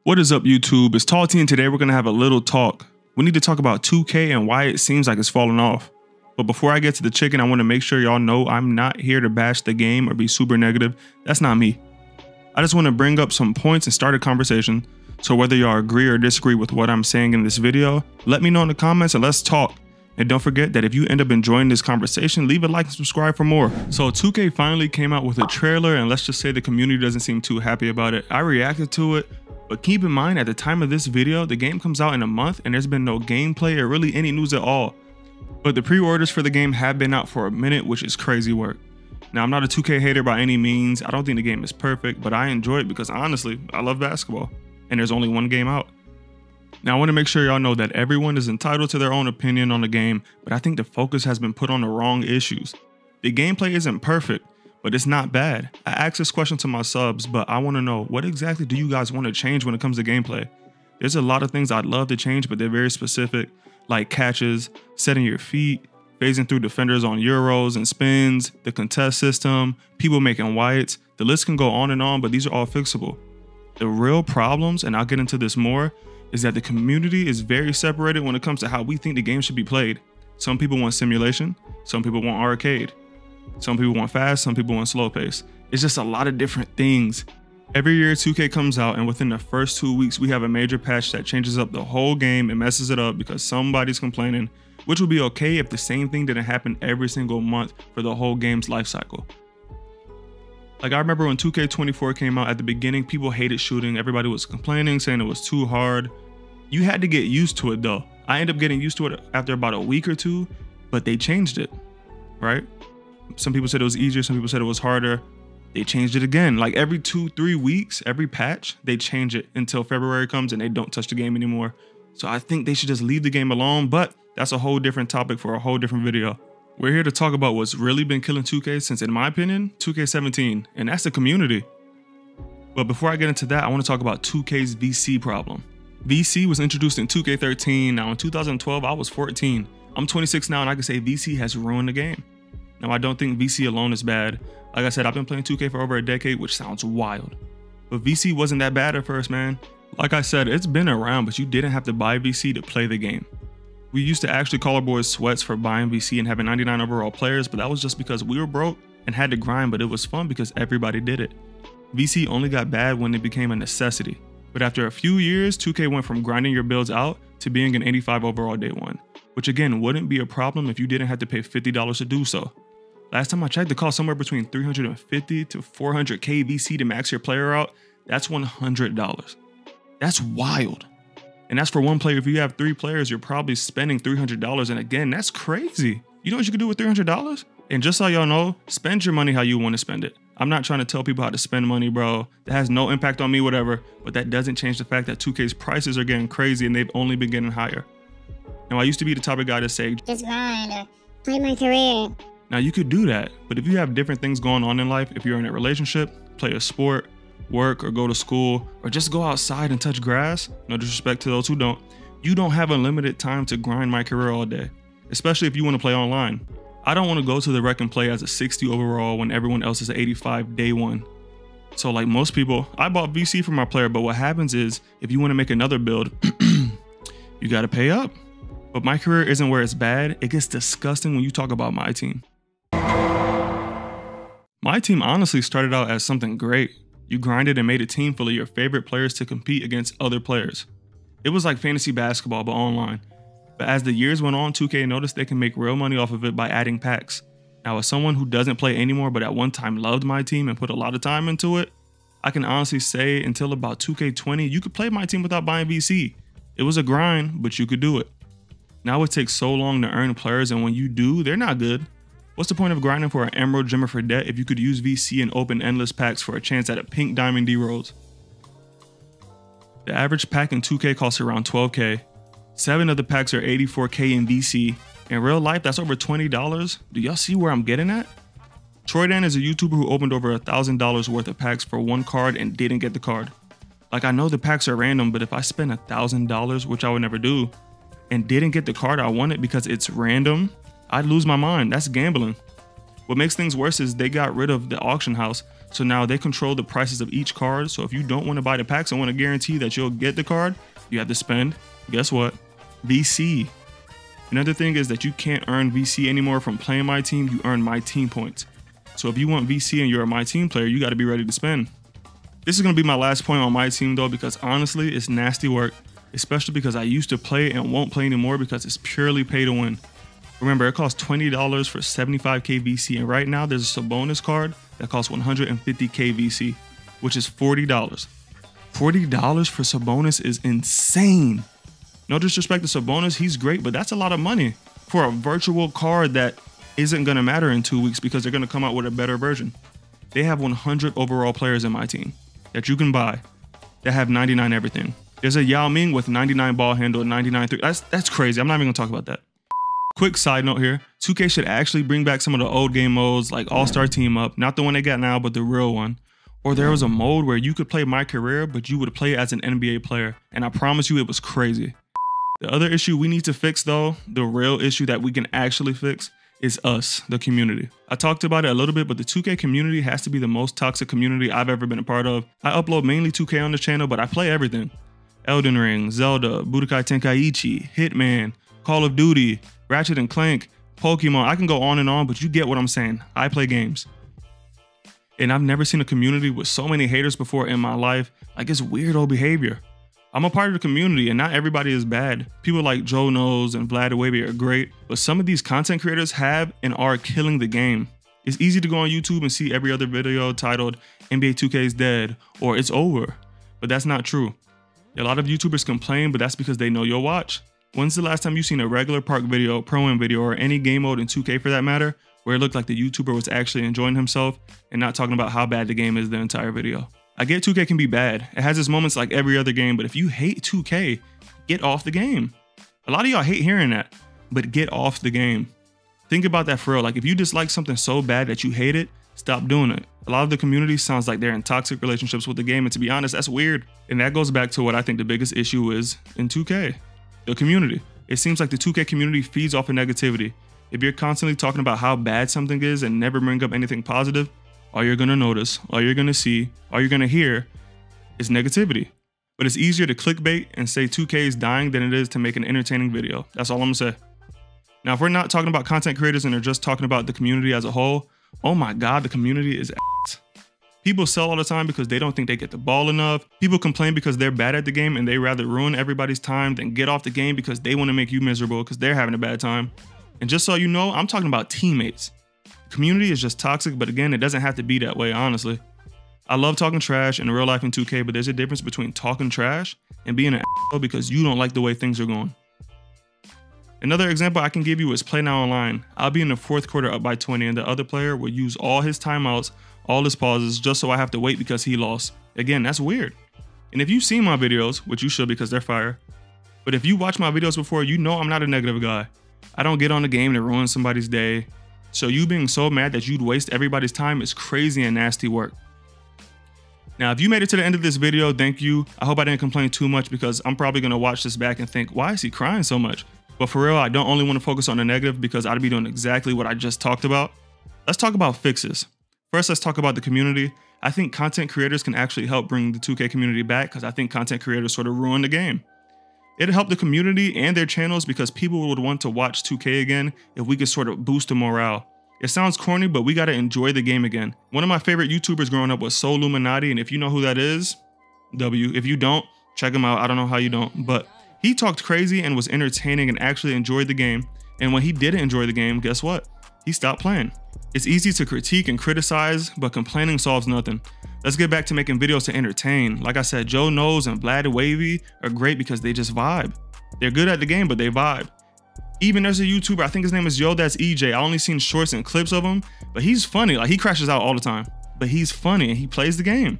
What is up, YouTube? It's Tall T, and today we're going to have a little talk. We need to talk about 2K and why it seems like it's falling off. But before I get to the chicken, I want to make sure y'all know I'm not here to bash the game or be super negative. That's not me. I just want to bring up some points and start a conversation. So whether y'all agree or disagree with what I'm saying in this video, let me know in the comments and let's talk. And don't forget that if you end up enjoying this conversation, leave a like and subscribe for more. So 2K finally came out with a trailer, and let's just say the community doesn't seem too happy about it. I reacted to it, but keep in mind at the time of this video, the game comes out in a month and there's been no gameplay or really any news at all. But the pre-orders for the game have been out for a minute, which is crazy work. Now, I'm not a 2K hater by any means. I don't think the game is perfect, but I enjoy it because honestly, I love basketball and there's only one game out. Now, I want to make sure y'all know that everyone is entitled to their own opinion on the game, but I think the focus has been put on the wrong issues. The gameplay isn't perfect, but it's not bad. I asked this question to my subs, but I want to know, what exactly do you guys want to change when it comes to gameplay? There's a lot of things I'd love to change, but they're very specific, like catches, setting your feet, phasing through defenders on euros and spins, the contest system, people making whites. The list can go on and on, but these are all fixable. The real problems, and I'll get into this more, is that the community is very separated when it comes to how we think the game should be played. Some people want simulation, some people want arcade. Some people want fast, some people want slow pace. It's just a lot of different things. Every year 2K comes out and within the first 2 weeks, we have a major patch that changes up the whole game and messes it up because somebody's complaining, which would be okay if the same thing didn't happen every single month for the whole game's life cycle. Like, I remember when 2K24 came out, at the beginning, people hated shooting. Everybody was complaining, saying it was too hard. You had to get used to it though. I ended up getting used to it after about a week or two, but they changed it, right? Some people said it was easier, some people said it was harder. They changed it again. Like every 2-3 weeks, every patch, they change it until February comes and they don't touch the game anymore. So I think they should just leave the game alone, but that's a whole different topic for a whole different video. We're here to talk about what's really been killing 2K since, in my opinion, 2K17, and that's the community. But before I get into that, I want to talk about 2K's VC problem. VC was introduced in 2K13. Now in 2012, I was 14. I'm 26 now, and I can say VC has ruined the game. Now, I don't think VC alone is bad. Like I said, I've been playing 2K for over a decade, which sounds wild. But VC wasn't that bad at first, man. Like I said, it's been around, but you didn't have to buy VC to play the game. We used to actually call our boys sweats for buying VC and having 99 overall players, but that was just because we were broke and had to grind, but it was fun because everybody did it. VC only got bad when it became a necessity. But after a few years, 2K went from grinding your builds out to being an 85 overall day one, which again wouldn't be a problem if you didn't have to pay $50 to do so. Last time I checked, it cost somewhere between $350 to $400k VC to max your player out. That's $100. That's wild. And that's for one player. If you have 3 players, you're probably spending $300. And again, that's crazy. You know what you could do with $300? And just so y'all know, spend your money how you want to spend it. I'm not trying to tell people how to spend money, bro. That has no impact on me, whatever. But that doesn't change the fact that 2K's prices are getting crazy and they've only been getting higher. Now, I used to be the type of guy to say, just grind, play my career. Now, you could do that, but if you have different things going on in life, if you're in a relationship, play a sport, work, or go to school, or just go outside and touch grass, no disrespect to those who don't, you don't have unlimited time to grind my career all day, especially if you want to play online. I don't want to go to the rec and play as a 60 overall when everyone else is an 85 day one. So like most people, I bought VC for my player, but what happens is if you want to make another build, you got to pay up. But my career isn't where it's bad. It gets disgusting when you talk about my team. My team honestly started out as something great. You grinded and made a team full of your favorite players to compete against other players. It was like fantasy basketball, but online. But as the years went on, 2K noticed they can make real money off of it by adding packs. Now, as someone who doesn't play anymore, but at one time loved my team and put a lot of time into it, I can honestly say until about 2K20, you could play my team without buying VC. It was a grind, but you could do it. Now it takes so long to earn players, and when you do, they're not good. What's the point of grinding for an Emerald, Gem, or Fredette if you could use VC and open endless packs for a chance at a pink diamond D-Rose? The average pack in 2K costs around 12k. 7 of the packs are 84k in VC. In real life, that's over $20. Do y'all see where I'm getting at? Troydan is a YouTuber who opened over $1,000 worth of packs for one card and didn't get the card. Like, I know the packs are random, but if I spend $1,000, which I would never do, and didn't get the card I wanted because it's random, I'd lose my mind. That's gambling. What makes things worse is they got rid of the auction house, so now they control the prices of each card. So if you don't want to buy the packs and want to guarantee that you'll get the card, you have to spend, guess what? VC. Another thing is that you can't earn VC anymore from playing my team, you earn my team points. So if you want VC and you're a my team player, you got to be ready to spend. This is going to be my last point on my team though, because honestly, it's nasty work, especially because I used to play and won't play anymore because it's purely pay to win. Remember, it costs $20 for 75k VC, and right now there's a Sabonis card that costs 150k VC, which is $40. $40 for Sabonis is insane. No disrespect to Sabonis, he's great, but that's a lot of money for a virtual card that isn't going to matter in 2 weeks because they're going to come out with a better version. They have 100 overall players in my team that you can buy that have 99 everything. There's a Yao Ming with 99 ball handle and 99 3. That's crazy. I'm not even going to talk about that. Quick side note here, 2K should actually bring back some of the old game modes like All-Star Team Up, not the one they got now, but the real one. Or there was a mode where you could play My Career, but you would play as an NBA player, and I promise you it was crazy. The other issue we need to fix though, the real issue that we can actually fix, is us, the community. I talked about it a little bit, but the 2K community has to be the most toxic community I've ever been a part of. I upload mainly 2K on the channel, but I play everything. Elden Ring, Zelda, Budokai Tenkaichi, Hitman, Call of Duty, Ratchet and Clank, Pokemon. I can go on and on, but you get what I'm saying. I play games. And I've never seen a community with so many haters before in my life. Like, it's weirdo behavior. I'm a part of the community and not everybody is bad. People like Joe Knows and Vlad Awebe are great, but some of these content creators have and are killing the game. It's easy to go on YouTube and see every other video titled NBA 2K is dead or it's over, but that's not true. A lot of YouTubers complain, but that's because they know you'll watch. When's the last time you seen a regular park video, pro-am video, or any game mode in 2K for that matter, where it looked like the YouTuber was actually enjoying himself and not talking about how bad the game is the entire video? I get 2K can be bad. It has its moments like every other game, but if you hate 2K, get off the game. A lot of y'all hate hearing that, but get off the game. Think about that for real. Like, if you dislike something so bad that you hate it, stop doing it. A lot of the community sounds like they're in toxic relationships with the game, and to be honest, that's weird. And that goes back to what I think the biggest issue is in 2K. The community. It seems like the 2K community feeds off of negativity. If you're constantly talking about how bad something is and never bring up anything positive, all you're gonna notice, all you're gonna see, all you're gonna hear is negativity. But it's easier to clickbait and say 2K is dying than it is to make an entertaining video. That's all I'm gonna say. Now, if we're not talking about content creators and are just talking about the community as a whole, oh my God, the community is ass. People sell all the time because they don't think they get the ball enough. People complain because they're bad at the game and they rather ruin everybody's time than get off the game because they want to make you miserable because they're having a bad time. And just so you know, I'm talking about teammates. The community is just toxic, but again, it doesn't have to be that way, honestly. I love talking trash in real life in 2K, but there's a difference between talking trash and being an asshole because you don't like the way things are going. Another example I can give you is Play Now Online. I'll be in the fourth quarter up by 20 and the other player will use all his timeouts, all his pauses, just so I have to wait because he lost. Again, that's weird. And if you've seen my videos, which you should because they're fire, but if you watch my videos before, you know I'm not a negative guy. I don't get on the game to ruin somebody's day. So you being so mad that you'd waste everybody's time is crazy and nasty work. Now, if you made it to the end of this video, thank you. I hope I didn't complain too much because I'm probably gonna watch this back and think, why is he crying so much? But for real, I don't only want to focus on the negative because I'd be doing exactly what I just talked about. Let's talk about fixes. First, let's talk about the community. I think content creators can actually help bring the 2K community back because I think content creators sort of ruin the game. It'd help the community and their channels because people would want to watch 2K again if we could sort of boost the morale. It sounds corny, but we gotta enjoy the game again. One of my favorite YouTubers growing up was Soulluminati, and if you know who that is, W. If you don't, check him out. I don't know how you don't, but he talked crazy and was entertaining and actually enjoyed the game. And when he didn't enjoy the game, guess what? He stopped playing. It's easy to critique and criticize, but complaining solves nothing. Let's get back to making videos to entertain. Like I said, Joe Knows and Vlad Awebe are great because they just vibe. They're good at the game, but they vibe. Even there's a YouTuber, I think his name is Yo That's EJ. I only seen shorts and clips of him, but he's funny. Like, he crashes out all the time, but he's funny and he plays the game.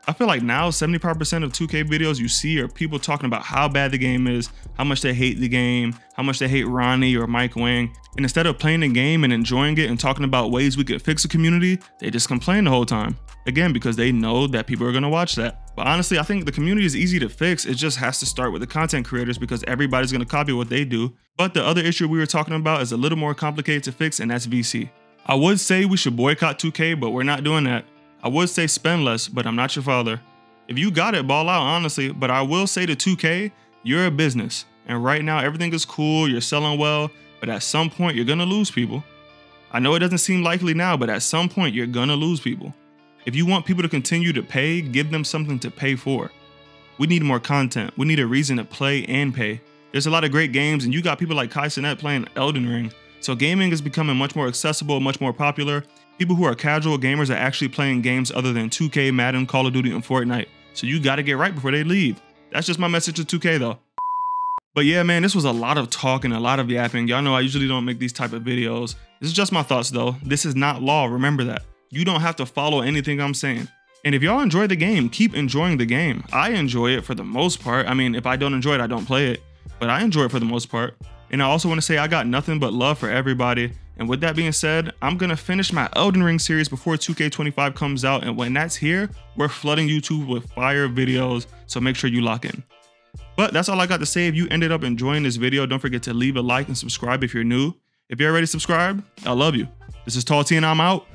I feel like now 75% of 2K videos you see are people talking about how bad the game is, how much they hate the game, how much they hate Ronnie or Mike Wang. And instead of playing the game and enjoying it and talking about ways we could fix the community, they just complain the whole time. Again, because they know that people are gonna watch that. But honestly, I think the community is easy to fix. It just has to start with the content creators because everybody's gonna copy what they do. But the other issue we were talking about is a little more complicated to fix, and that's VC. I would say we should boycott 2K, but we're not doing that. I would say spend less, but I'm not your father. If you got it, ball out, honestly, but I will say to 2K, you're a business. And right now, everything is cool, you're selling well, but at some point, you're gonna lose people. I know it doesn't seem likely now, but at some point, you're gonna lose people. If you want people to continue to pay, give them something to pay for. We need more content. We need a reason to play and pay. There's a lot of great games, and you got people like Kai Cenat playing Elden Ring. So gaming is becoming much more accessible, much more popular. People who are casual gamers are actually playing games other than 2K, Madden, Call of Duty, and Fortnite. So you gotta get right before they leave. That's just my message to 2K though. But yeah, man, this was a lot of talking, a lot of yapping. Y'all know I usually don't make these type of videos. This is just my thoughts though. This is not law, remember that. You don't have to follow anything I'm saying. And if y'all enjoy the game, keep enjoying the game. I enjoy it for the most part. I mean, if I don't enjoy it, I don't play it. But I enjoy it for the most part. And I also want to say I got nothing but love for everybody. And with that being said, I'm going to finish my Elden Ring series before 2K25 comes out. And when that's here, we're flooding YouTube with fire videos. So make sure you lock in. But that's all I got to say. If you ended up enjoying this video, don't forget to leave a like and subscribe if you're new. If you're already subscribed, I love you. This is Tall T and I'm out.